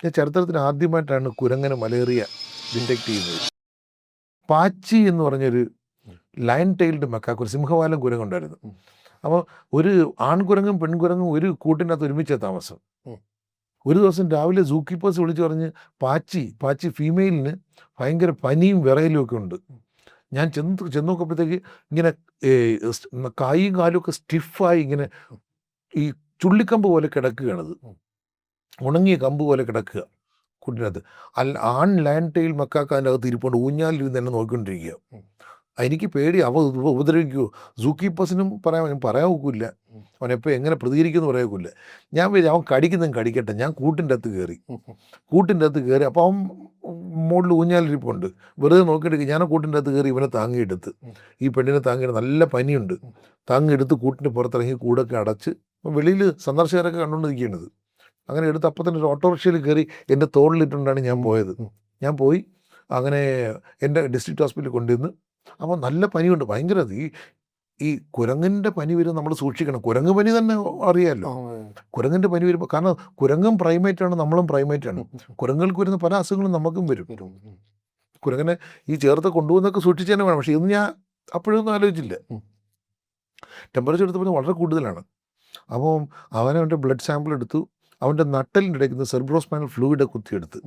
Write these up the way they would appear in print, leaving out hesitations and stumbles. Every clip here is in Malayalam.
ചരിത്രത്തിൽ ആദ്യമായിട്ടാണ് കുരങ്ങനെ മലേറിയ ഡിറ്റക്ട് ചെയ്യുന്നത്. പാച്ചി എന്ന് പറഞ്ഞൊരു ലയൺ ടൈൽഡ് മക്കാക്ക്, ഒരു സിംഹവാലം കുരങ്ങുണ്ടായിരുന്നു. അപ്പോൾ ഒരു ആൺകുരങ്ങും പെൺകുരങ്ങും ഒരു കൂട്ടിനകത്ത് ഒരുമിച്ച താമസം. ഒരു ദിവസം രാവിലെ സൂ കീപ്പേഴ്സ് വിളിച്ച് പറഞ്ഞ് പാച്ചി ഫീമെയിലിന് ഭയങ്കര പനിയും വിറയലും ഒക്കെ ഉണ്ട്. ഞാൻ ചെന്ന് നോക്കുമ്പോഴത്തേക്ക് ഇങ്ങനെ കായും കാലും ഒക്കെ സ്റ്റിഫായി ഇങ്ങനെ ഈ ചുള്ളിക്കമ്പ് പോലെ കിടക്കുകയാണത്, ഉണങ്ങിയ കമ്പ് പോലെ കിടക്കുക കൂട്ടിനകത്ത്. ആൺ ലയൺ ടൈൽ മക്കാക്ക അതിൻ്റെ അകത്ത് ഇരിപ്പുണ്ട്, ഊഞ്ഞാലിരുന്ന് എന്നെ നോക്കിക്കൊണ്ടിരിക്കുക. എനിക്ക് പേടി, അവ ഉപദ്രവിക്കുമോ. സൂ കീപ്പേഴ്സിനും പറയാൻ ഒക്കില്ല, അവനെപ്പോൾ എങ്ങനെ പ്രതികരിക്കുമെന്ന് പറയാൻ ഒക്കില്ല. ഞാൻ വിചാരിച്ചു അവൻ കടിക്കട്ടെ. ഞാൻ കൂട്ടിൻ്റെ അകത്ത് കയറി. അപ്പോൾ അവൻ മുകളിൽ ഊഞ്ഞാലിരിപ്പുണ്ട്, വെറുതെ നോക്കിയിട്ട് ഞാൻ കൂട്ടിൻ്റെ അകത്ത് കയറി ഇവനെ താങ്ങിയെടുത്ത്, ഈ പെണ്ണിനെ താങ്ങിയെടുത്ത്, നല്ല പനിയുണ്ട്, താങ്ങിയെടുത്ത് കൂട്ടിൻ്റെ പുറത്തിറങ്ങി കൂടൊക്കെ അടച്ച് വെളിയിൽ സന്ദർശകരൊക്കെ കണ്ടുകൊണ്ടിരിക്കുകയാണിത്. അങ്ങനെ എടുത്ത് അപ്പം തന്നെ ഒരു ഓട്ടോറിക്ഷയിൽ കയറി എൻ്റെ തോളിലിട്ടുകൊണ്ടാണ് ഞാൻ പോയത്. ഞാൻ പോയി അങ്ങനെ എൻ്റെ ഡിസ്ട്രിക്ട് ഹോസ്പിറ്റലിൽ കൊണ്ടുവന്ന്. അപ്പോൾ നല്ല പനിയുണ്ട്, ഭയങ്കര. ഈ കുരങ്ങിൻ്റെ പനി വരും, നമ്മൾ സൂക്ഷിക്കണം. കുരങ്ങ് പനി തന്നെ അറിയാമല്ലോ, കുരങ്ങിൻ്റെ പനി വരുമ്പോൾ, കാരണം കുരങ്ങും പ്രൈമേറ്റാണ്, നമ്മളും പ്രൈമേറ്റാണ്. കുരങ്ങൾക്ക് വരുന്ന പല അസുഖങ്ങളും നമുക്കും വരും. കുരങ്ങനെ ഈ ചേർത്ത് കൊണ്ടുപോകുന്നൊക്കെ സൂക്ഷിച്ച് തന്നെ വേണം. പക്ഷേ ഇന്ന് ഞാൻ അപ്പോഴൊന്നും ആലോചിച്ചില്ല. ടെമ്പറേച്ചർ എടുത്തപ്പോൾ വളരെ കൂടുതലാണ്. അപ്പോൾ അവൻ്റെ ബ്ലഡ് സാമ്പിൾ എടുത്തു, അവൻ്റെ നട്ടലിൻ്റെ ഇടയ്ക്ക് നിന്ന് സെർബ്രോസ്പൈനൽ ഫ്ലൂയിഡ് കുത്തിയെടുത്ത്.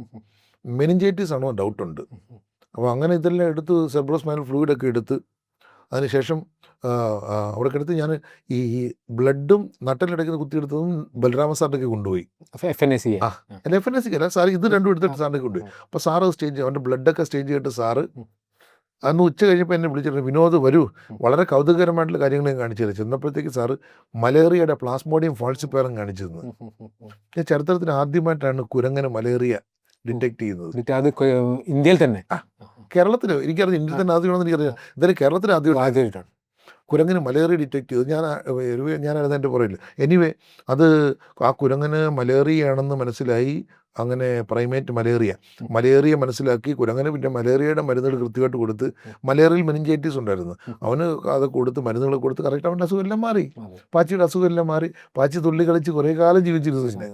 മെനിഞ്ചൈറ്റിസ് ആണോ ഡൗട്ടുണ്ട്. അപ്പോൾ അങ്ങനെ ഇതെല്ലാം എടുത്ത് സെർബ്രോസ്പൈനൽ ഫ്ലൂയിഡൊക്കെ എടുത്ത് അതിനുശേഷം അവിടെ കിടത്ത് ഞാൻ ഈ ബ്ലഡും നട്ടലിടയ്ക്ക് കുത്തിയെടുത്തതും ബലരാമ സാറിൻ്റെയൊക്കെ കൊണ്ടുപോയി. FNAC അല്ല സാർ, ഇത് രണ്ടും എടുത്തിട്ട് സാറിൻ്റെ കൊണ്ടുപോയി. അപ്പോൾ സാറ് സ്റ്റേജ്, അവൻ്റെ ബ്ലഡൊക്കെ സ്റ്റേജ് ചെയ്തിട്ട് സാറ് അന്ന് ഉച്ച കഴിഞ്ഞപ്പോൾ എന്നെ വിളിച്ചിട്ടുണ്ട്, വിനോദ് വരൂ, വളരെ കൗതുകകരമായിട്ടുള്ള കാര്യങ്ങൾ ഞാൻ കാണിച്ചു തരാം. ചെന്നപ്പോഴത്തേക്ക് സാറ് മലേറിയയുടെ പ്ലാസ്മോഡിയം ഫാൾസിഫയറും കാണിച്ചു തന്നു. ചരിത്രത്തിൽ ആദ്യമായിട്ടാണ് കുരങ്ങനെ മലേറിയ ഡിറ്റക്ട് ചെയ്യുന്നത്. അത് ഇന്ത്യയിൽ തന്നെ, കേരളത്തിൽ എനിക്കറിയാം, ഇന്ത്യയിൽ തന്നെ ആദ്യമാണെന്ന് എനിക്കറിയാം. എന്തായാലും കേരളത്തിൽ ആദ്യമായിട്ടാണ് കുരങ്ങിന് മലേറിയ ഡിറ്റക്ട് ചെയ്തത്. ഞാനായിരുന്നു എൻ്റെ പുറകിൽ. എനിവേ, അത് ആ കുരങ്ങിന് മലേറിയയാണെന്ന് മനസ്സിലായി. അങ്ങനെ പ്രൈമേറ്റ് മലേറിയ മനസ്സിലാക്കി കുരങ്ങനെ പിന്നെ മലേറിയയുടെ മരുന്നുകൾ കൃത്യമായിട്ട് കൊടുത്ത്. മലേറിയൽ മെനിഞ്ചൈറ്റിസ് ഉണ്ടായിരുന്നു, അവന് അത് കൊടുത്ത് മരുന്നുകൾ കൊടുത്ത് കറക്റ്റ് അവൻ്റെ അസുഖമെല്ലാം മാറി. പാച്ചിയുടെ അസുഖമെല്ലാം മാറി. പാച്ചി തുള്ളി കളിച്ച് കുറേ കാലം ജീവിച്ചിരുന്നു.